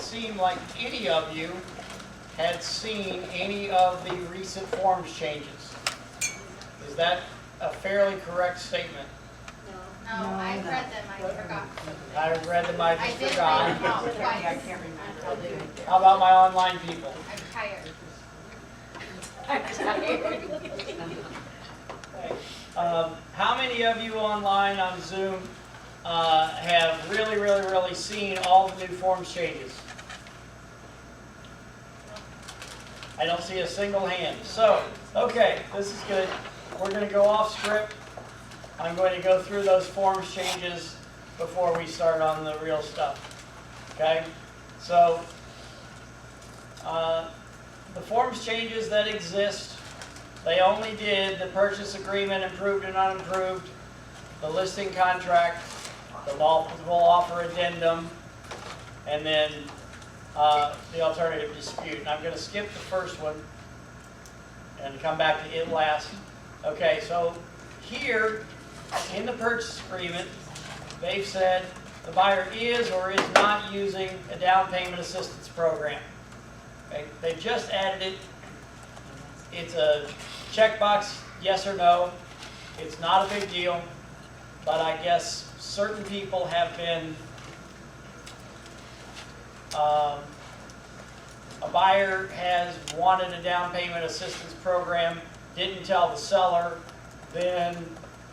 seem like any of you had seen any of the recent forms changes. Is that a fairly correct statement? No, I've read them, I forgot. I read them, I I just did forgot. read them all I twice. can't remember. How about my online people? I'm tired. How many of you online on Zoom have really seen all the new forms changes? I don't see a single hand. So, okay, this is good. We're going to go off script. I'm going to go through those forms changes before we start on the real stuff. Okay? So, the forms changes that exist, they only did the purchase agreement, improved and unimproved, the listing contract, the multiple offer addendum, and then the alternative dispute. And I'm going to skip the first one and come back to it last. Okay, so here in the purchase agreement, they've said the buyer is or is not using a down payment assistance program. Okay, they've just added it. It's a checkbox, yes or no. It's not a big deal, but I guess certain people have been, a buyer has wanted a down payment assistance program, didn't tell the seller, then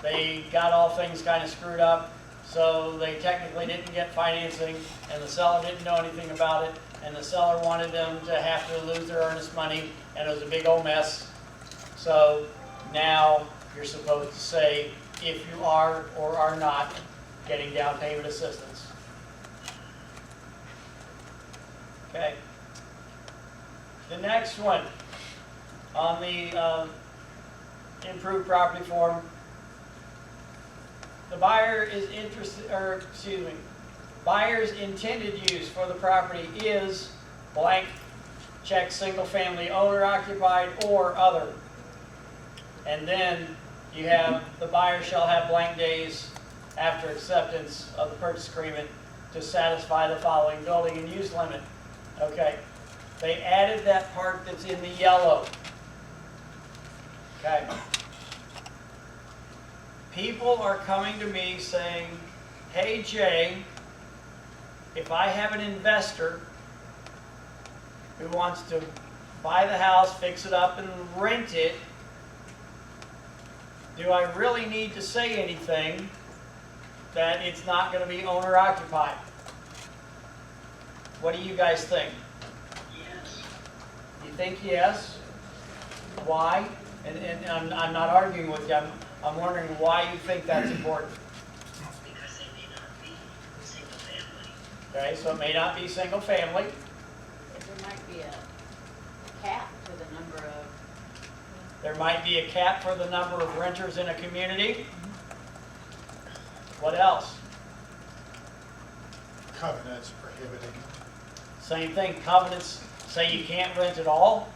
they got all things kind of screwed up, so they technically didn't get financing, and the seller didn't know anything about it, and the seller wanted them to have to lose their earnest money, and it was a big old mess. So now you're supposed to say if you are or are not getting down payment assistance. Okay. The next one on the improved property form, the buyer is interested, or excuse me, buyer's intended use for the property is blank, check single family owner occupied or other. And then you have the buyer shall have blank days after acceptance of the purchase agreement to satisfy the following building and use limit. Okay, they added that part that's in the yellow. Okay. People are coming to me saying, hey Jay, if I have an investor who wants to buy the house, fix it up, and rent it, do I really need to say anything that it's not going to be owner occupied? What do you guys think? Yes. You think yes? Why? And I'm not arguing with you. I'm wondering why you think that's important. Because they may not be single family. Okay, so it may not be single family. There might be a cap to the number of, There might be a cap for the number of renters in a community. What else? Covenants prohibiting. Same thing, covenants say you can't rent at all.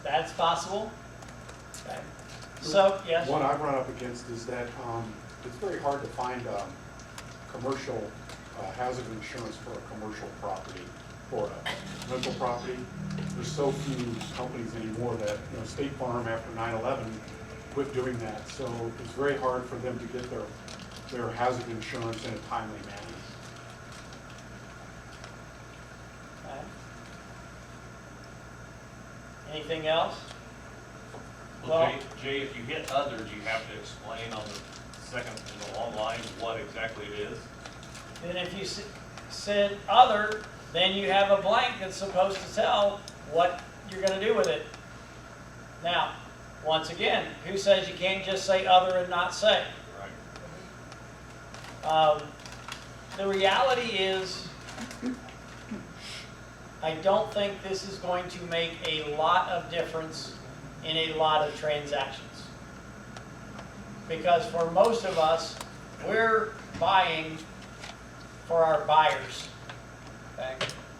That's possible. Okay. So, yes? What I run up against is that it's very hard to find commercial hazard insurance for a commercial property, for a rental property. There's so few companies anymore that, State Farm after 9/11 quit doing that. So it's very hard for them to get their hazard insurance in a timely manner. Okay. Anything else? Well, Jay, if you hit others, you have to explain on the second in the long line what exactly it is. Then if you said other, then you have a blank that's supposed to tell what you're going to do with it. Now, once again, who says you can't just say other and not say? Right. The reality is, I don't think this is going to make a lot of difference in a lot of transactions. Because for most of us, we're buying for our buyers. Okay?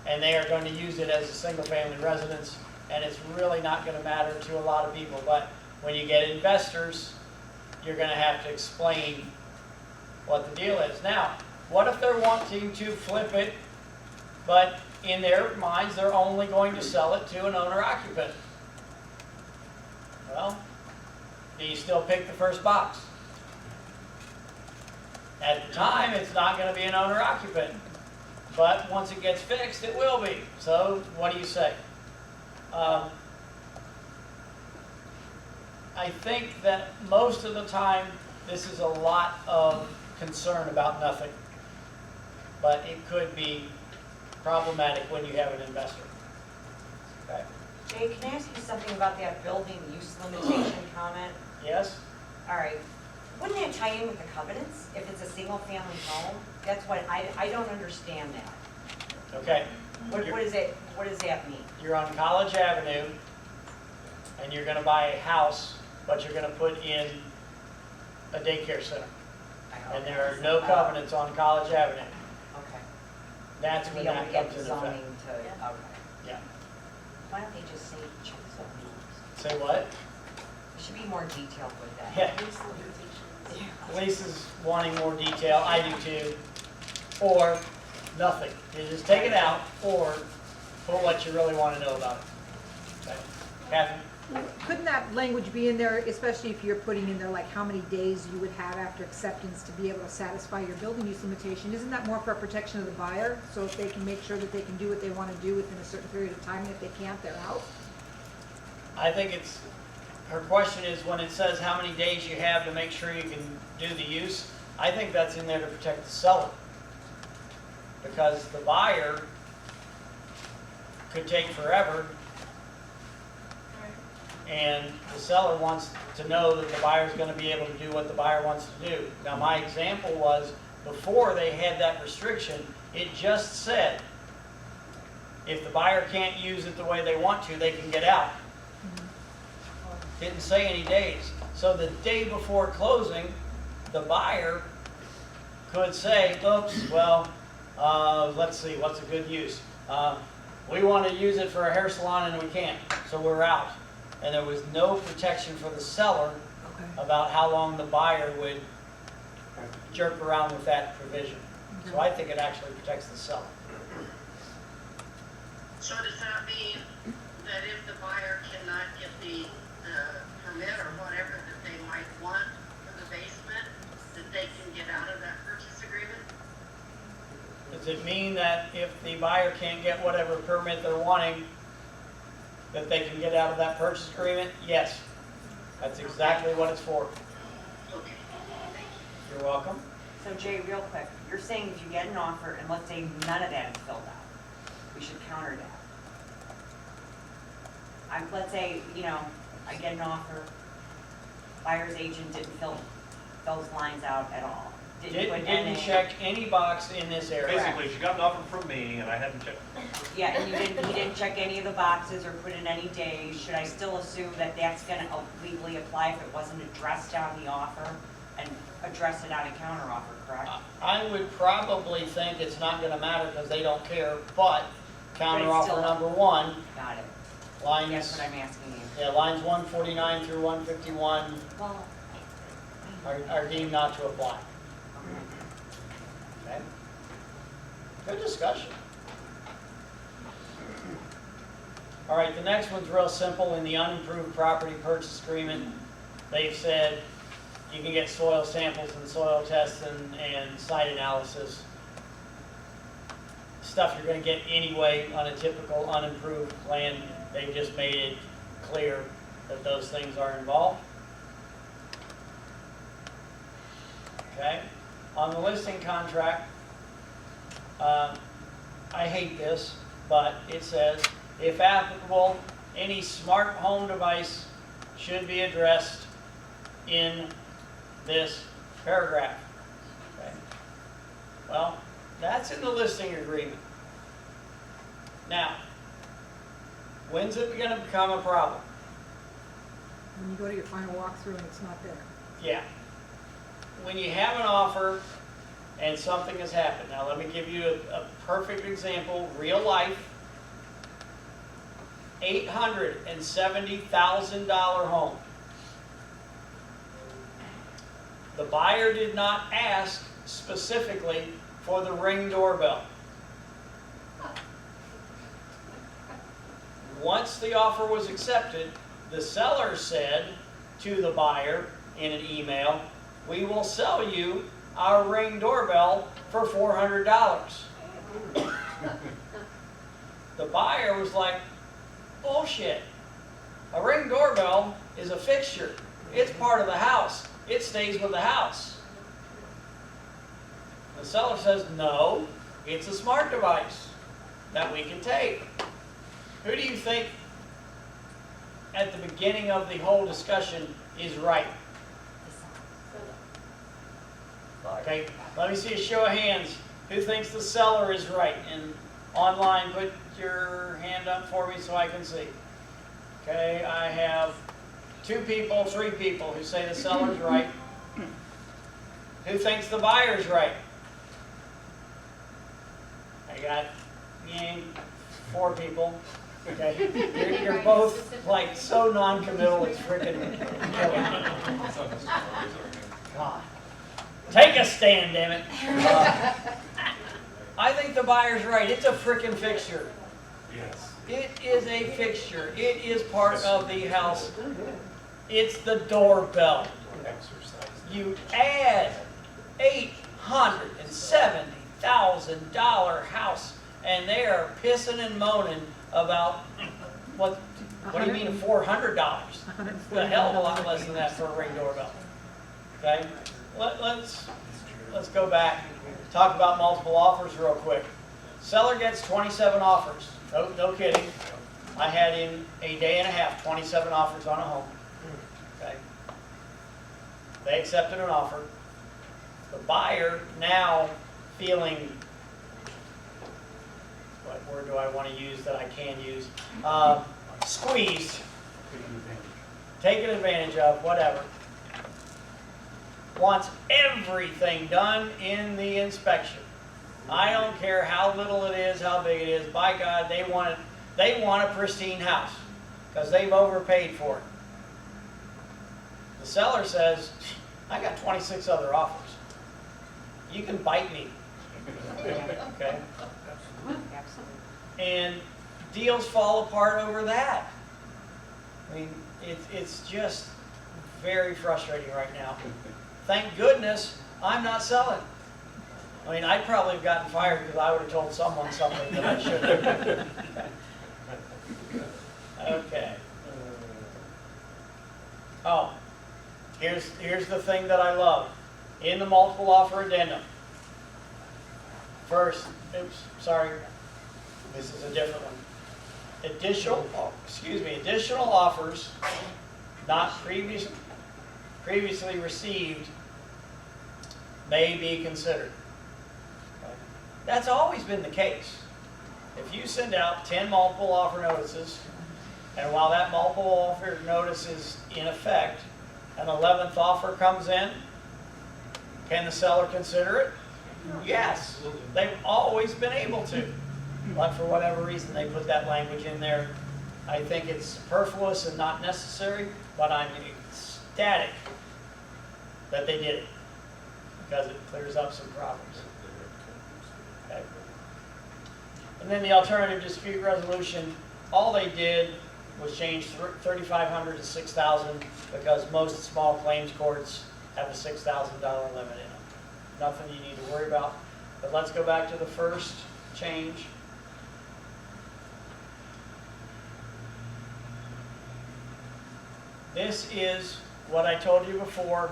And they are going to use it as a single family residence, and it's really not going to matter to a lot of people. But when you get investors, you're going to have to explain what the deal is. Now, what if they're wanting to flip it But in their minds, they're only going to sell it to an owner occupant. Well, do you still pick the first box? At the time, it's not going to be an owner occupant. But once it gets fixed, it will be. So what do you say? I think that most of the time, this is a lot of concern about nothing. But it could be problematic when you have an investor. Okay? Jay, can I ask you something about that building use limitation comment? Yes? All right, wouldn't that tie in with the covenants if it's a single-family home? That's what, I don't understand that. Okay. What does that mean? You're on College Avenue, and you're gonna buy a house, but you're gonna put in a daycare center. And there are no covenants on College Avenue. Okay. That's We when don't that get comes the into zoning effect. to, okay. Yeah. Why don't they just say check zoning? Say what? It should be more detailed with that. Yeah. Lisa's wanting more detail, I do too. Or nothing. You just take it out, or put what you really want to know about it. Okay. Kathy? Couldn't that language be in there, especially if you're putting in there like how many days you would have after acceptance to be able to satisfy your building use limitation? Isn't that more for protection of the buyer? So if they can make sure that they can do what they want to do within a certain period of time, and if they can't, they're out? I think her question is when it says how many days you have to make sure you can do the use, I think that's in there to protect the seller. Because the buyer could take forever, and the seller wants to know that the buyer's going to be able to do what the buyer wants to do. Now, my example was, before they had that restriction, it just said, if the buyer can't use it the way they want to, they can get out. Didn't say any days. So the day before closing, the buyer could say, oops, well, let's see, what's a good use? We want to use it for a hair salon and we can't, so we're out. And there was no protection for the seller about how long the buyer would jerk around with that provision. So I think it actually protects the seller. So does that mean that if the buyer cannot get the permit or whatever that they might want for the basement, that they can get out of that purchase agreement? Does it mean that if the buyer can't get whatever permit they're wanting, that they can get out of that purchase agreement? Yes. That's exactly what it's for. Okay, thank you. You're welcome. So Jay, real quick, you're saying if you get an offer and let's say none of that is filled out, we should counter that. Let's say, I get an offer, buyer's agent didn't fill those lines out at all. Didn't check any box in this area. Basically, she got an offer from me and I hadn't checked. Yeah, and he didn't check any of the boxes or put in any days. Should I still assume that that's gonna legally apply if it wasn't addressed on the offer and address it on a counter offer, correct? I would probably think it's not gonna matter because they don't care, but counter offer still- number one, Got it. lines, That's what I'm asking you. yeah, lines 149 through 151 Well, are deemed not to apply. Okay? Good discussion. All right, the next one's real simple. In the unimproved property purchase agreement, they've said you can get soil samples and soil tests and site analysis. Stuff you're going to get anyway on a typical unimproved land. They've just made it clear that those things are involved. Okay? On the listing contract, I hate this, but it says, if applicable, any smart home device should be addressed in this paragraph. Okay? Well, that's in the listing agreement. Now, when's it going to become a problem? When you go to your final walkthrough and it's not there. Yeah. When you have an offer and something has happened. Now, let me give you a perfect example, real life. $870,000 home. The buyer did not ask specifically for the Ring doorbell. once the offer was accepted, the seller said to the buyer in an email, "We will sell you our Ring doorbell for $400. The buyer was like, "Bullshit. A Ring doorbell is a fixture. It's part of the house. It stays with the house." The seller says, "No, it's a smart device that we can take." Who do you think at the beginning of the whole discussion is right? Okay, let me see a show of hands. Who thinks the seller is right? And online, put your hand up for me so I can see. Okay, I have 2 people, 3 people who say the seller's right. Who thinks the buyer's right? I got 4 people. Okay, you're both like so non-committal, it's freaking killing. God. Take a stand, damn it. I think the buyer's right. It's a freaking fixture. Yes. It is a fixture. It is part of the house. It's the doorbell. You add $870,000 house, and they are pissing and moaning about what do you mean $400? A hell of a lot less than that for a Ring doorbell. Okay, let's go back. Talk about multiple offers real quick. Seller gets 27 offers. No kidding. I had in a day and a half 27 offers on a home. Okay. They accepted an offer. The buyer now feeling, what word do I want to use that I can use? Squeezed, taken advantage of, whatever. Wants everything done in the inspection. I don't care how little it is, how big it is. By God, they want a pristine house because they've overpaid for it. The seller says, "I got 26 other offers. You can bite me." Okay. And deals fall apart over that. I mean, it's just very frustrating right now. Thank goodness I'm not selling. I mean, I'd probably have gotten fired because I would have told someone something that I shouldn't have. Okay. Oh, here's the thing that I love. In the multiple offer addendum. First, this is a different one. Additional offers not previously received may be considered. That's always been the case. If you send out 10 multiple offer notices, and while that multiple offer notice is in effect, an 11th offer comes in, can the seller consider it? Yes. They've always been able to. But for whatever reason, they put that language in there. I think it's superfluous and not necessary, but I'm ecstatic that they did it because it clears up some problems. Okay. And then the alternative dispute resolution, all they did was change 3,500 to 6,000 because most small claims courts have a $6,000 limit in them. Nothing you need to worry about. But let's go back to the first change. This is what I told you before,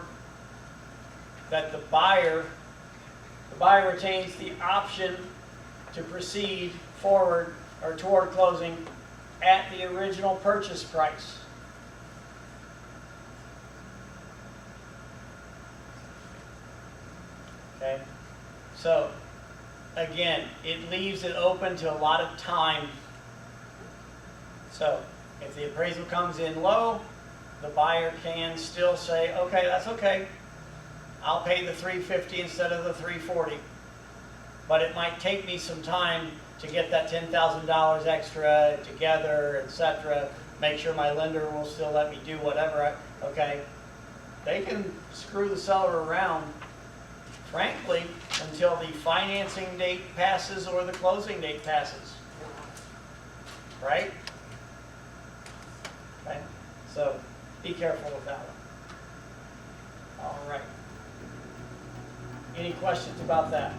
that the buyer retains the option to proceed forward or toward closing at the original purchase price. Okay, so again, it leaves it open to a lot of time. So if the appraisal comes in low, the buyer can still say, okay, that's okay. I'll pay the $350 instead of the $340. But it might take me some time to get that $10,000 extra together, etc. Make sure my lender will still let me do whatever. Okay, they can screw the seller around, frankly, until the financing date passes or the closing date passes. Right? Okay, so be careful with that one. All right. Any questions about that?